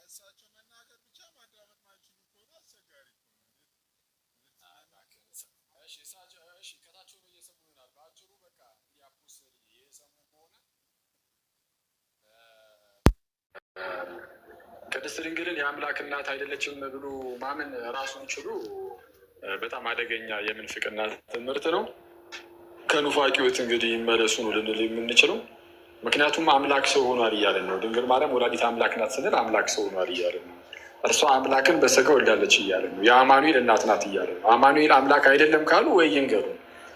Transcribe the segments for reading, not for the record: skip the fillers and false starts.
ስለሳቸው መናገር ብቻ ማዳመጥ ማይችሉ ከሆነ አስቸጋሪ እሺ እሳቸው እሺ ከታች ሆኖ እየሰሙ ይሆናል። በአጭሩ በቃ እንግዲህ አፖስትል የሰሙ ከሆነ ቅድስት ድንግልን የአምላክ እናት አይደለችም ብሎ ማመን ራሱን ችሉ በጣም አደገኛ የምንፍቅና ትምህርት ነው። ከኑፋቂዎት እንግዲህ መለሱ ነው ልንል የምንችለው። ምክንያቱም አምላክ ሰው ሆኗል እያለን ነው። ድንግል ማርያም ወላዲት አምላክ ናት ስንል አምላክ ሰው ሆኗል እያለን ነው። እርሷ አምላክን በስጋ ወልዳለች እያለን ነው። የአማኑኤል እናት ናት እያለን ነው። አማኑኤል አምላክ አይደለም ካሉ ወይ ይንገሩ።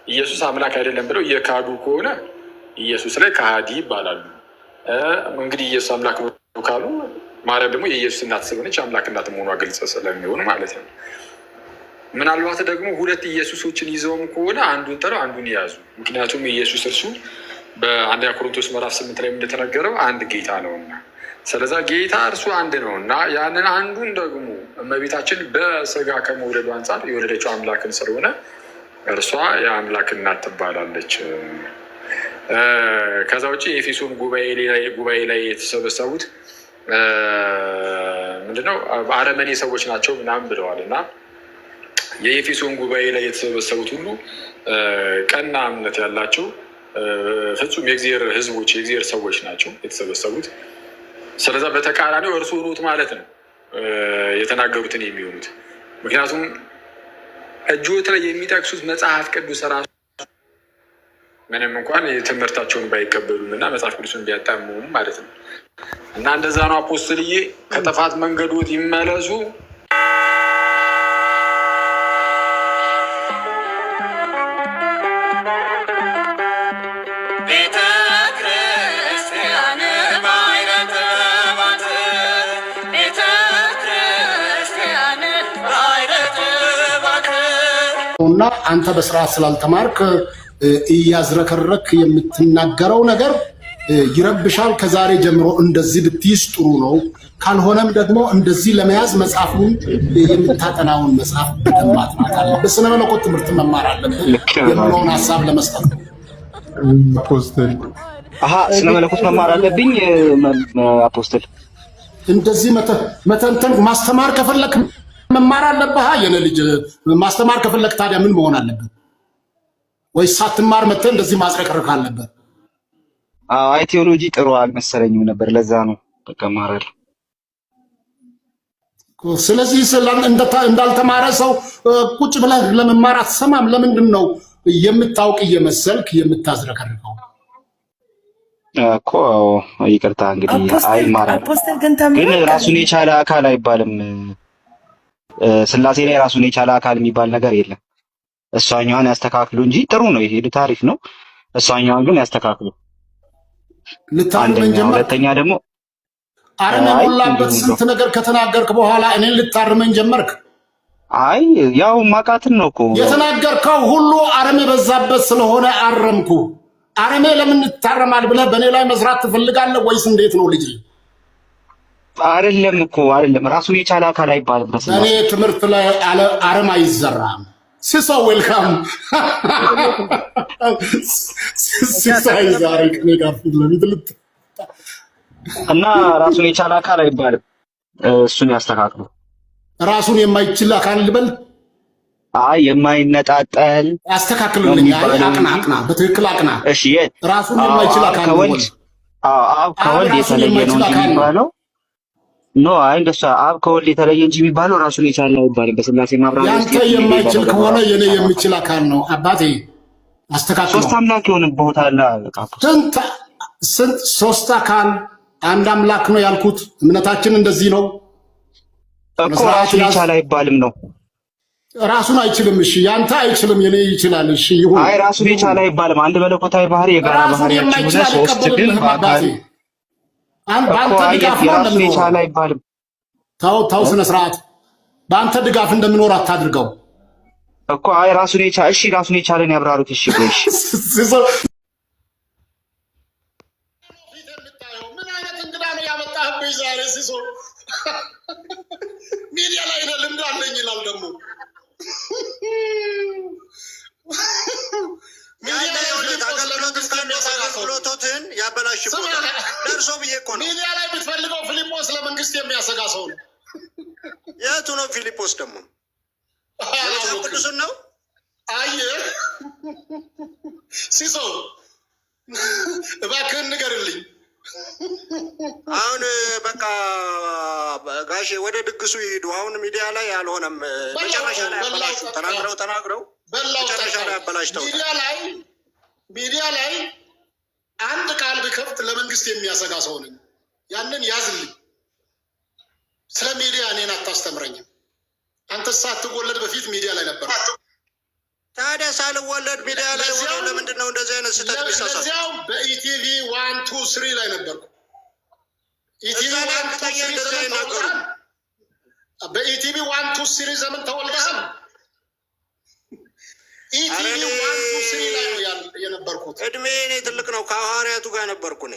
ኢየሱስ አምላክ አይደለም ብለው እየካዱ ከሆነ ኢየሱስ ላይ ከሃዲ ይባላሉ። እንግዲህ ኢየሱስ አምላክ ነው ካሉ ማርያም ደግሞ የኢየሱስ እናት ስለሆነች አምላክ እናት መሆኗ ግልጽ ስለሚሆን ማለት ነው። ምናልባት ደግሞ ሁለት ኢየሱሶችን ይዘውም ከሆነ አንዱን ጥለው አንዱን የያዙ። ምክንያቱም ኢየሱስ እርሱ በአንደኛ ቆሮንቶስ ምዕራፍ 8 ላይ እንደተነገረው አንድ ጌታ ነውና፣ ስለዛ ጌታ እርሱ አንድ ነውና ያንን አንዱን ደግሞ እመቤታችን በስጋ ከመውለዱ አንጻር የወለደችው አምላክን ስለሆነ እርሷ የአምላክ እናት ትባላለች። ከዛ ውጭ የኤፌሶን ጉባኤ ላይ የተሰበሰቡት ምንድነው አረመኔ ሰዎች ናቸው ምናምን ብለዋል እና የኤፌሶን ጉባኤ ላይ የተሰበሰቡት ሁሉ ቀና እምነት ያላቸው ፍጹም የእግዚአብሔር ሕዝቦች የእግዚአብሔር ሰዎች ናቸው የተሰበሰቡት። ስለዛ በተቃራኒው እርሱ ሩት ማለት ነው የተናገሩትን የሚሆኑት። ምክንያቱም እጆት ላይ የሚጠቅሱት መጽሐፍ ቅዱስ ራሱ ምንም እንኳን ትምህርታቸውን ባይቀበሉም እና መጽሐፍ ቅዱስን ቢያጣሙም ማለት ነው። እና እንደዛ ነው አፖስትልዬ፣ ከጥፋት መንገዶት ይመለሱ። እና አንተ በስርዓት ስላልተማርክ እያዝረከረክ የምትናገረው ነገር ይረብሻል። ከዛሬ ጀምሮ እንደዚህ ብትይዝ ጥሩ ነው። ካልሆነም ደግሞ እንደዚህ ለመያዝ መጽሐፉን የምታጠናውን መጽሐፍ ማጥናት አለብህ። ስነ መለኮት ትምህርት መማር አለብህ የሚለውን ሀሳብ ለመስጠት አፖስትል ስነ መለኮት መማር አለብኝ አፖስትል። እንደዚህ መተንተን ማስተማር ከፈለክ መማር አለብህ። የኔ ልጅ ማስተማር ከፈለክ ታዲያ ምን መሆን አለብህ? ወይ ሳትማር መተህ እንደዚህ ማዝረከረክ አለብህ? አይ ቴዎሎጂ ጥሩ አልመሰለኝም ነበር፣ ለዛ ነው በቃ ማረል። ስለዚህ እንዳልተማረ ሰው ቁጭ ብለህ ለመማር አትሰማም። ለምንድን ነው የምታውቅ እየመሰልክ የምታዝረከርከው? እኮ ይቅርታ እንግዲህ አይማራል፣ ግን ራሱን የቻለ አካል አይባልም። ስላሴ ላይ ራሱን የቻለ አካል የሚባል ነገር የለም። እሷኛዋን ያስተካክሉ እንጂ ጥሩ ነው፣ ይሄ ታሪፍ ነው። እሷኛዋን ግን ያስተካክሉ። አንደኛ፣ ሁለተኛ ደግሞ አረም የሞላበት ስንት ነገር ከተናገርክ በኋላ እኔን ልታርመኝ ጀመርክ። አይ ያው ማቃትን ነው እኮ የተናገርከው ሁሉ አረም የበዛበት ስለሆነ አረምኩ። አረሜ ለምን ይታረማል ብለህ በእኔ ላይ መስራት ትፈልጋለህ ወይስ እንዴት ነው ልጅ? አይደለም እኮ አይደለም፣ ራሱን የቻለ አካል አይባልም። እኔ ትምህርት ላይ አረም አይዘራም። ሲሶ ዌልካም ሲሳይ ዛሬ ከኔ ጋር ፊት ለፊት እና ራሱን የቻለ አካል አይባልም። እሱን ያስተካክሉ። ራሱን የማይችል አካል ልበል? አይ የማይነጣጠል አስተካክሉልኝ። አቅና በትክክል አቅና። እሺ ራሱን የማይችል አካል ነው። አብ ከወልድ የተለየ ነው የሚባለው ኖ አይ እንደሱ አብ ከወልድ የተለየ እንጂ የሚባለው ራሱን የቻለ ነው አይባልም። በስላሴ ማብራሪያ ያንተ የማይችል ከሆነ የኔ የሚችል አካል ነው። አባቴ አስተካክሉ። ሶስት አምላክ የሆነ ቦታ አለ። ስንት ሶስት አካል አንድ አምላክ ነው ያልኩት። እምነታችን እንደዚህ ነው እኮ። ራሱን የቻለ አይባልም ነው። ራሱን አይችልም። እሺ ያንተ አይችልም፣ የኔ ይችላል። እሺ ይሁን። አይ ራሱን የቻለ አይባልም። አንድ መለኮታዊ ባህሪ የጋራ ባህሪያችን ሆነ ሶስት ግን በአካል በአንተ ድጋፍ ራሱን የቻለ አይባልም። ተው ስነ ስርዓት። በአንተ ድጋፍ እንደምኖር አታድርገው እኮ። አይ ራሱን የቻለ እሺ፣ ራሱን የቻለን ያብራሩት። እሺ ጎሽ ምን አይነት እንግዳ ነው ያመጣህብኝ ዛሬ? ሲሶ ሚዲያ ላይ ነው ልምድ አለኝ ይላል ደግሞ አገልግሎቶትን ያበላሽቦታል። ደርሶ ብዬ እኮ ነው። ሚዲያ ላይ ብትፈልገው ፊልጶስ ለመንግስት ለመንግስት የሚያሰጋ ሰው ነው። የቱ ነው ፊልጶስ ደግሞ? የመጽሐፍ ቅዱስን ነው? አየህ ሲሶ እባክህን ንገርልኝ። አሁን በቃ ጋሼ ወደ ድግሱ ይሄዱ። አሁን ሚዲያ ላይ አልሆነም። መጨረሻ ላይ አበላሹ። ተናግረው መጨረሻ ላይ አበላሽተው ሚዲያ ላይ አንድ ቃል ብከፍት ለመንግስት የሚያሰጋ ሰው ነኝ። ያንን ያዝልኝ። ስለ ሚዲያ እኔን አታስተምረኝም። አንተ ሳትወለድ በፊት ሚዲያ ላይ ነበር። ታዲያ ሳልወለድ ሚዲያ ላይ ሆኖ ለምንድን ነው እንደዚህ አይነት ስህተት ቢሳሳት? ለዚያው በኢቲቪ 1 2 3 ላይ ነበርኩ። ኢቲቪ 1 2 3 ዘመን ተወልደሃል። በኢቲቪ 1 2 3 ዘመን ተወልደሃል። ኢቲቪ 1 2 3 ላይ ነው የነበርኩት። እድሜ እኔ ትልቅ ነው። ከሐዋርያቱ ጋር ነበርኩ እኔ።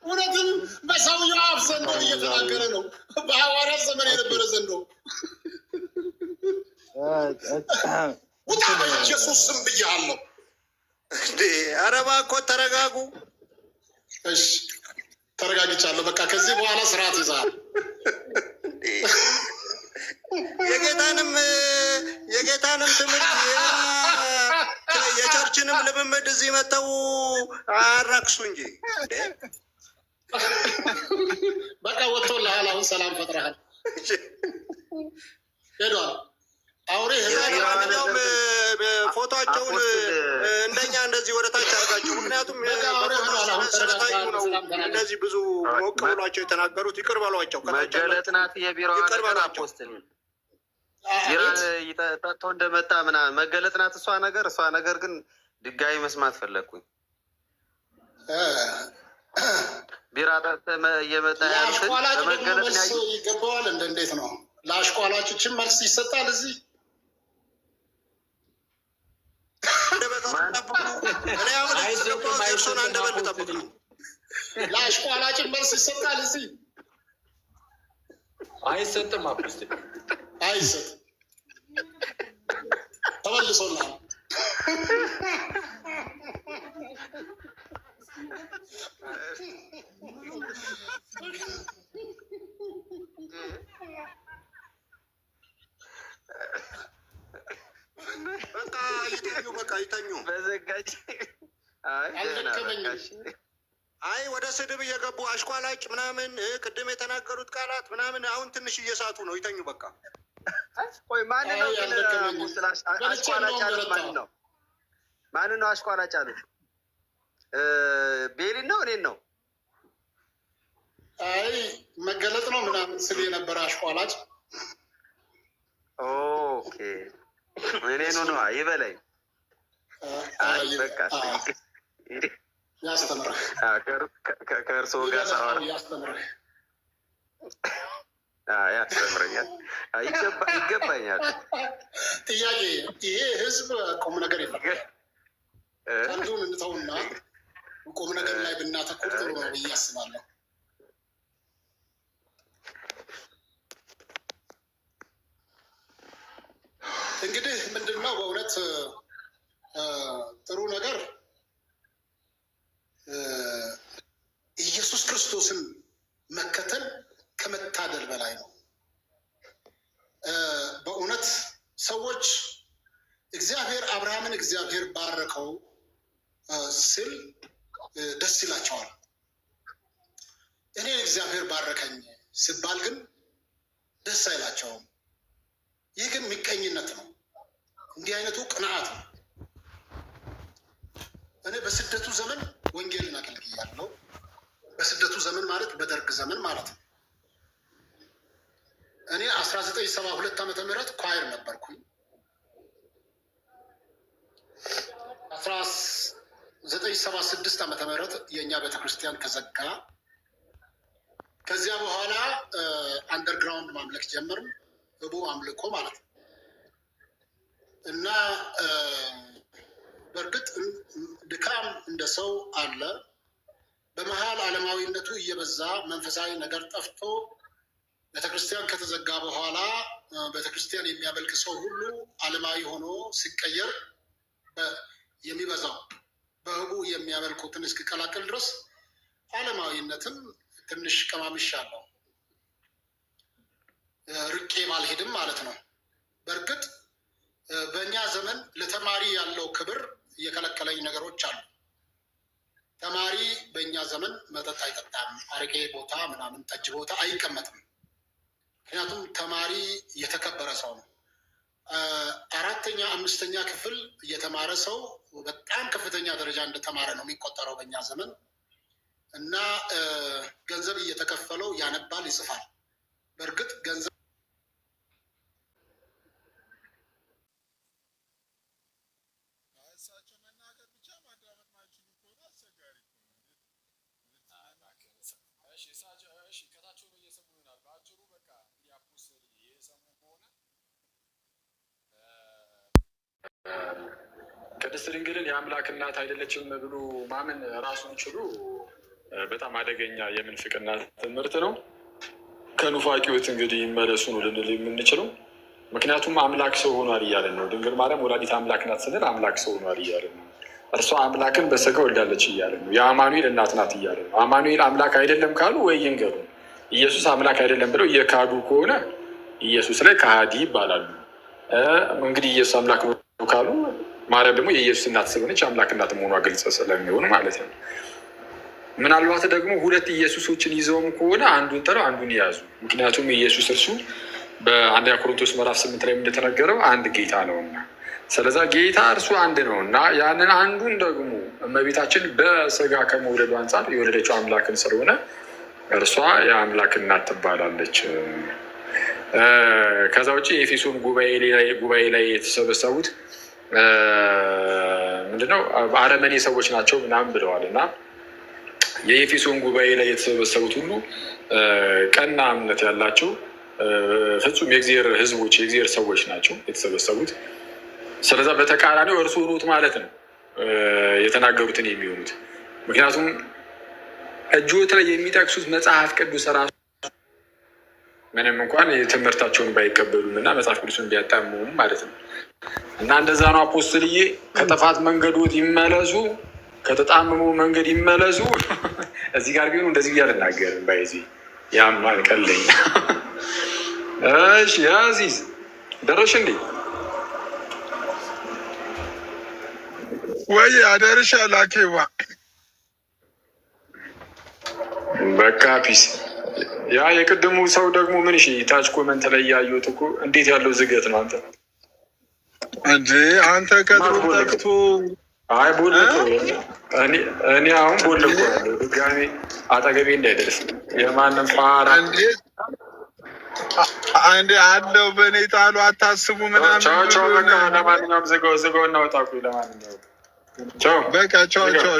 እውነትም በሰውየው አፍ ዘንዶ እየተናገረ ነው። በሐዋርያት ዘመን የነበረ ዘንዶ ውጣ በኢየሱስ ስም ብያለሁ። ኧረ እባክህ ተረጋጉ። እሺ ተረጋግቻለሁ። በቃ ከዚህ በኋላ ስርዓት ይዛል። የጌታንም ትምህርት የቸርችንም ልምምድ እዚህ መተው አራክሱ እንጂ። በቃ ወጥቶልሃል። አሁን ሰላም ፈጥረሃል። ሄዷል። አውሬ ማንኛውም ፎቶቸውን እንደኛ እንደዚህ ወደ ታች አድርጋችሁ፣ ምክንያቱም ስለታዩ ነው እንደዚህ ብዙ ሞቅ ብሏቸው የተናገሩት። ይቅር በሏቸው። መገለጥ ናት የቢሮ አፖስትል ቢራ ጠጥቶ እንደመጣ ምናምን መገለጥ ናት እሷ ነገር ግን ድጋሚ መስማት ፈለግኩኝ። ቢራ ጠጥተህ እየመጣ መልስ ይገባዋል። እንዴት ነው ለአሽቋላጮችም መልስ ይሰጣል እዚህ? ለአሽቋላጭን መልስ ይሰጣል እዚህ? አይሰጥም። አፖስትል አይሰጥም። ተመልሶልሃል። በቃ ይተኙ። በዘጋጅ አይ ወደ ስድብ እየገቡ አሽቋላጭ ምናምን ቅድም የተናገሩት ቃላት ምናምን አሁን ትንሽ እየሳቱ ነው። ይተኙ በቃ። ቆይ ማን ነው አሽቋላጭ አሉት? ማን ነው አሽቋላጭ አሉት? ቤሊን ነው እኔን ነው? አይ መገለጥ ነው ምናምን ስል የነበረ አሽቋላጭ። ኦኬ እኔን ነው ይበለኝ። በቃ ያስተምረህ ከእርስዎ ጋር ሳወራ ያስተምረኛል። ይገባኛል። ጥያቄ ይሄ ህዝብ ቁም ነገር የለም። ቀልዱን እንተውና ቁም ነገር ላይ ብናተኩር ጥሩ ነው ብዬ አስባለሁ። እንግዲህ ምንድነው በእውነት ጥሩ ነገር ኢየሱስ ክርስቶስን መከተል ከመታደል በላይ ነው። በእውነት ሰዎች እግዚአብሔር አብርሃምን እግዚአብሔር ባረከው ስል ደስ ይላቸዋል። እኔን እግዚአብሔር ባረከኝ ሲባል ግን ደስ አይላቸውም። ይህ ግን ምቀኝነት ነው። እንዲህ አይነቱ ቅንዓት ነው። እኔ በስደቱ ዘመን ወንጌልን አገልግያለሁ። በስደቱ ዘመን ማለት በደርግ ዘመን ማለት ነው። እኔ 1972 ዓመተ ምህረት ኳየር ነበርኩኝ። 1976 ዓመተ ምህረት የእኛ ቤተክርስቲያን ተዘጋ። ከዚያ በኋላ አንደርግራውንድ ማምለክ ጀመርን። ህቡ አምልኮ ማለት ነው። እና በእርግጥ ድካም እንደ ሰው አለ። በመሀል ዓለማዊነቱ እየበዛ መንፈሳዊ ነገር ጠፍቶ ቤተክርስቲያን ከተዘጋ በኋላ ቤተክርስቲያን የሚያመልክ ሰው ሁሉ ዓለማዊ ሆኖ ሲቀየር የሚበዛው በህቡ የሚያመልኩትን እስኪቀላቀል ድረስ ዓለማዊነትም ትንሽ ቀማምሻለሁ። ርቄ ባልሄድም ማለት ነው። በእርግጥ በእኛ ዘመን ለተማሪ ያለው ክብር የከለከለኝ ነገሮች አሉ። ተማሪ በእኛ ዘመን መጠጥ አይጠጣም፣ አረቄ ቦታ ምናምን ጠጅ ቦታ አይቀመጥም። ምክንያቱም ተማሪ የተከበረ ሰው ነው። 4ኛ 5ኛ ክፍል የተማረ ሰው በጣም ከፍተኛ ደረጃ እንደተማረ ነው የሚቆጠረው በእኛ ዘመን እና ገንዘብ እየተከፈለው ያነባል፣ ይጽፋል። በእርግጥ ገንዘብ ቅድስት ድንግልን የአምላክ እናት አይደለችም ብሎ ማመን ራሱን ችሉ በጣም አደገኛ የምንፍቅና ትምህርት ነው። ከኑፋቂዎት እንግዲህ ይመለሱ ነው ልንል የምንችለው። ምክንያቱም አምላክ ሰው ሆኗል እያለን ነው። ድንግል ማርያም ወላዲት አምላክ ናት ስንል አምላክ ሰው ሆኗል እያለን ነው። እርሷ አምላክን በስጋ ወልዳለች እያለን ነው። የአማኑኤል እናት ናት እያለን ነው። አማኑኤል አምላክ አይደለም ካሉ ወይ ይንገሩ። ኢየሱስ አምላክ አይደለም ብለው እየካዱ ከሆነ ኢየሱስ ላይ ከሃዲ ይባላሉ። እንግዲህ ኢየሱስ አምላክ ነው ካሉ ማርያም ደግሞ የኢየሱስ እናት ስለሆነች አምላክ እናት መሆኗ ግልጽ ስለሚሆን ማለት ነው። ምናልባት ደግሞ ሁለት ኢየሱሶችን ይዘውም ከሆነ አንዱን ጥለው አንዱን የያዙ። ምክንያቱም ኢየሱስ እርሱ በ1 ቆሮንቶስ ምዕራፍ 8 ላይ እንደተነገረው አንድ ጌታ ነውና፣ ስለዛ ጌታ እርሱ አንድ ነው እና ያንን አንዱን ደግሞ እመቤታችን በስጋ ከመውለዱ አንጻር የወለደችው አምላክን ስለሆነ እርሷ የአምላክ እናት ትባላለች። ከዛ ውጭ የኤፌሶን ጉባኤ ላይ የተሰበሰቡት ምንድነው አረመኔ ሰዎች ናቸው ምናምን ብለዋል እና የኤፌሶን ጉባኤ ላይ የተሰበሰቡት ሁሉ ቀና እምነት ያላቸው ፍጹም የእግዚአብሔር ሕዝቦች የእግዚአብሔር ሰዎች ናቸው የተሰበሰቡት። ስለዛ በተቃራኒው እርሱ ሆኑት ማለት ነው የተናገሩትን የሚሆኑት። ምክንያቱም እጆት ላይ የሚጠቅሱት መጽሐፍ ቅዱስ ራሱ ምንም እንኳን ትምህርታቸውን ባይቀበሉም እና መጽሐፍ ቅዱስን ቢያጣምሙም ማለት ነው እና እንደዛ ነው። አፖስትልዬ ከጥፋት መንገዶት ይመለሱ፣ ከተጣመሙ መንገድ ይመለሱ። እዚህ ጋር ቢሆኑ እንደዚህ ብዬ አልናገርም። ባይዚ ያማል ቀለኝ። እሺ አዚዝ ደረሽ እንዴ? ወይ አደርሻ ላኬዋ በቃ ፒስ። ያ የቅድሙ ሰው ደግሞ ምን እሺ፣ ታች ኮመንት ላይ ያዩት እኮ እንዴት ያለው ዝገት ነው አንተ እንዴ! አንተ ከጥሩ ጠቅቶ አይ ቦልኮ እኔ አሁን ቦልኮ ያለው ድጋሜ አጠገቤ እንዳይደርስ የማንም ፋራ አንዴ አለው በእኔ ጣሉ አታስቡ ምናምን። ቻው ቻው። በቃ ለማንኛውም ዝጋው እናወጣ። ለማንኛውም ቻው በቃ ቻው ቻው።